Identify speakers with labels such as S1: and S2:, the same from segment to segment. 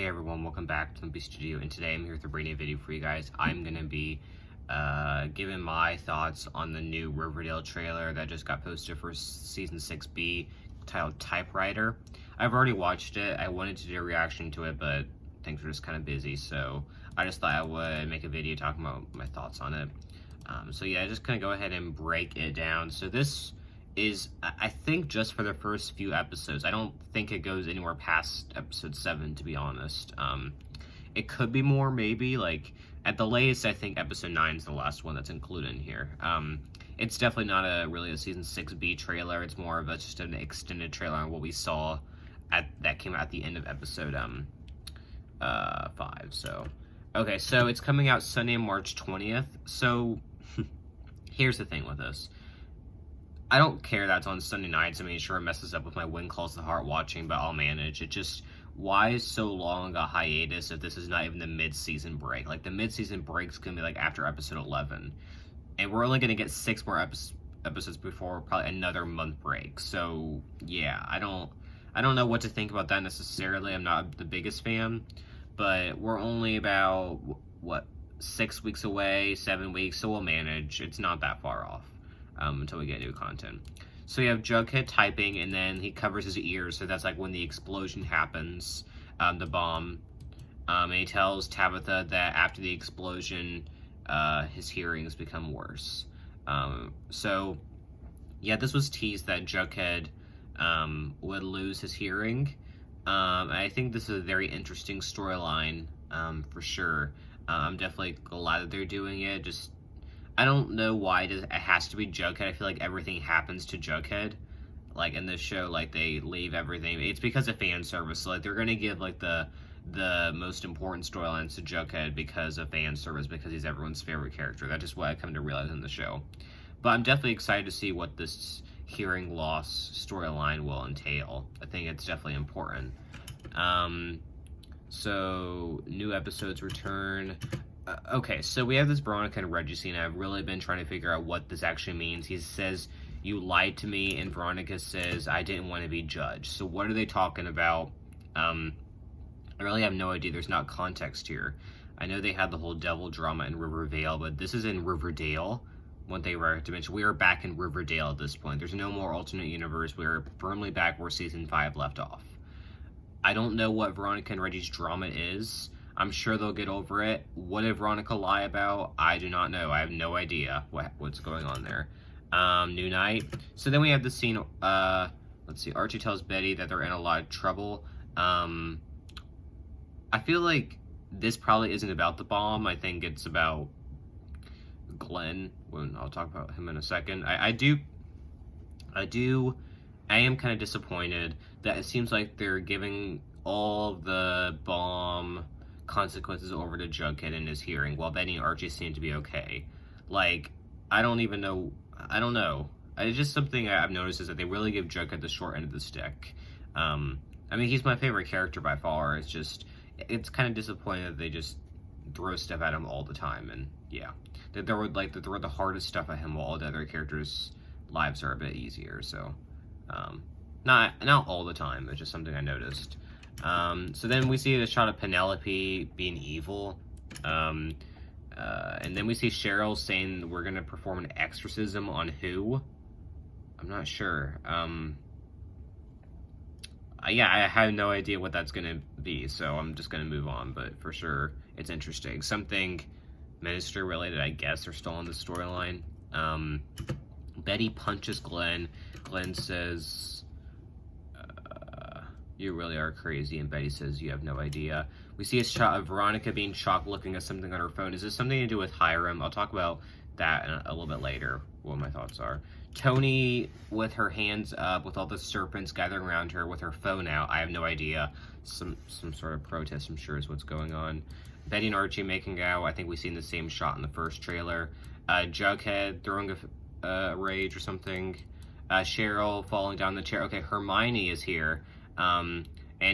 S1: Hey everyone, welcome back to the Studio, and today I'm here with a brand new video for you guys. I'm going to be giving my thoughts on the new Riverdale trailer that just got posted for Season 6B, titled Typewriter. I've already watched it. I wanted to do a reaction to it, but things were just kind of busy, so I just thought I would make a video talking about my thoughts on it. So yeah, just going to go ahead and break it down. So this is, I think, just for the first few episodes. I don't think it goes anywhere past episode 7, to be honest. It could be more, maybe. Like, at the latest, I think episode 9 is the last one that's included in here. It's definitely not really a Season 6B trailer. It's more of just an extended trailer on what we saw that came out at the end of episode 5. So, okay, so it's coming out Sunday, March 20th. So, here's the thing with this. I don't care that's on Sunday nights. I mean, sure, it messes up with my When Calls the Heart watching, but I'll manage. It just, why is so long a hiatus if this is not even the mid-season break? Like, the mid-season break's gonna be, like, after episode 11. And we're only gonna get 6 more episodes before probably another month break. So, yeah, I don't know what to think about that necessarily. I'm not the biggest fan. But we're only about, what, 6 weeks away, 7 weeks, so we'll manage. It's not that far off. Until we get new content. So you have Jughead typing, and then he covers his ears, so that's like when the explosion happens, the bomb. And he tells Tabitha that after the explosion, his hearings become worse. So, yeah, this was teased that Jughead would lose his hearing. I think this is a very interesting storyline, for sure. I'm definitely glad that they're doing it. Just, I don't know why it has to be Jughead. I feel like everything happens to Jughead. Like, in this show, like, they leave everything. It's because of fan service. So, like, they're gonna give, like, the most important storylines to Jughead because of fan service, because he's everyone's favorite character. That's just what I come to realize in the show. But I'm definitely excited to see what this hearing loss storyline will entail. I think it's definitely important. So, new episodes return. Okay, so we have this Veronica and Reggie scene. I've really been trying to figure out what this actually means. He says, "You lied to me," and Veronica says, "I didn't want to be judged." So what are they talking about? I really have no idea. There's not context here. I know they had the whole devil drama in Riverdale, but this is in Riverdale. One thing I have to mention, we are back in Riverdale at this point. There's no more alternate universe. We're firmly back where Season 5 left off. I don't know what Veronica and Reggie's drama is. I'm sure they'll get over it. What did Veronica lie about? I do not know. I have no idea what's going on there. New night. So then we have the scene, let's see, Archie tells Betty that they're in a lot of trouble. I feel like this probably isn't about the bomb. I think it's about Glenn. I'll talk about him in a second. I am kind of disappointed that it seems like they're giving all the bomb consequences over to Jughead in his hearing, while Betty and Archie seem to be okay. Like, I don't know. It's just something I've noticed is that they really give Jughead the short end of the stick. I mean, he's my favorite character by far. It's kind of disappointing that they just throw stuff at him all the time, and yeah. They throw the hardest stuff at him while all the other characters' lives are a bit easier, so, not all the time, it's just something I noticed. So then we see a shot of Penelope being evil, and then we see Cheryl saying we're gonna perform an exorcism on who? I'm not sure. Yeah, I have no idea what that's gonna be, so I'm just gonna move on, but for sure, it's interesting. Something minister related, I guess, are still on the storyline. Betty punches Glenn. Glenn says, "You really are crazy," and Betty says, "You have no idea." We see a shot of Veronica being shocked looking at something on her phone. Is this something to do with Hiram? I'll talk about that a little bit later, what my thoughts are. Tony with her hands up, with all the serpents gathering around her, with her phone out. I have no idea. Some sort of protest, I'm sure, is what's going on. Betty and Archie making out. I think we've seen the same shot in the first trailer. Jughead throwing a rage or something. Cheryl falling down the chair. Okay, Hermione is here. And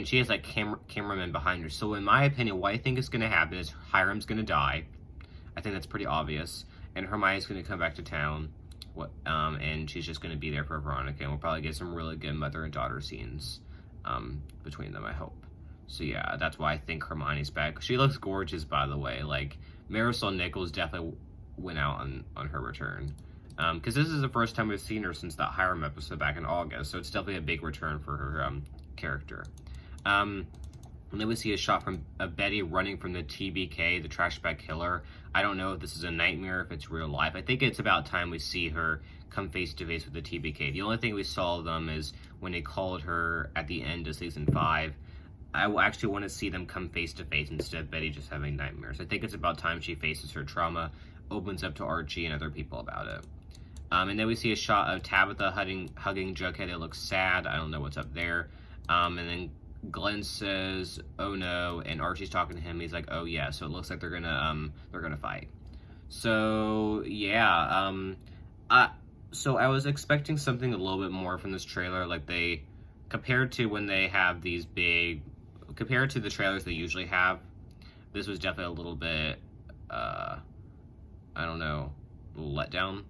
S1: she has like cameramen behind her. So in my opinion, what I think is going to happen is Hiram's going to die. I think that's pretty obvious. And Hermione's going to come back to town. And she's just going to be there for Veronica. And we'll probably get some really good mother and daughter scenes between them, I hope. So yeah, that's why I think Hermione's back. She looks gorgeous, by the way. Like, Marisol Nichols definitely went out on her return. Because this is the first time we've seen her since that Hiram episode back in August, so it's definitely a big return for her character. And then we see a shot from Betty running from the TBK, the trash bag killer. I don't know if this is a nightmare, if it's real life. I think it's about time we see her come face to face with the TBK. The only thing we saw of them is when they called her at the end of season 5. I actually want to see them come face to face instead of Betty just having nightmares. I think it's about time she faces her trauma, opens up to Archie and other people about it. And then we see a shot of Tabitha hugging Jughead. It looks sad. I don't know what's up there. And then Glenn says, "Oh no," and Archie's talking to him. He's like, "Oh yeah." So it looks like they're gonna fight. So yeah. So I was expecting something a little bit more from this trailer. Like compared to when they have these compared to the trailers they usually have, this was definitely a little bit, I don't know, a little letdown.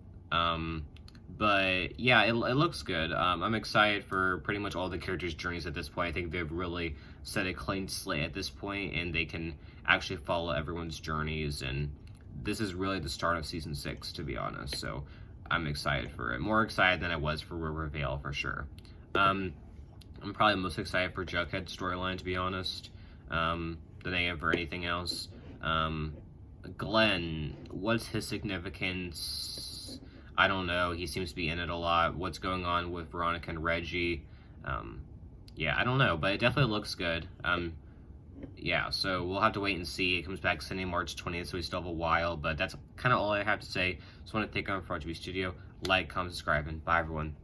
S1: But yeah, it looks good. I'm excited for pretty much all the characters' journeys at this point. I think they've really set a clean slate at this point, and they can actually follow everyone's journeys. And this is really the start of season 6, to be honest. So I'm excited for it. More excited than I was for Riverdale, for sure. I'm probably most excited for Jughead's storyline, to be honest, than I am for anything else. Glenn, what's his significance? I don't know. He seems to be in it a lot. What's going on with Veronica and Reggie? Yeah, I don't know, but it definitely looks good. Yeah, so we'll have to wait and see. It comes back Sunday, March 20th, so we still have a while, but that's kind of all I have to say. Just want to thank you for watching my studio. Like, comment, subscribe, and bye, everyone.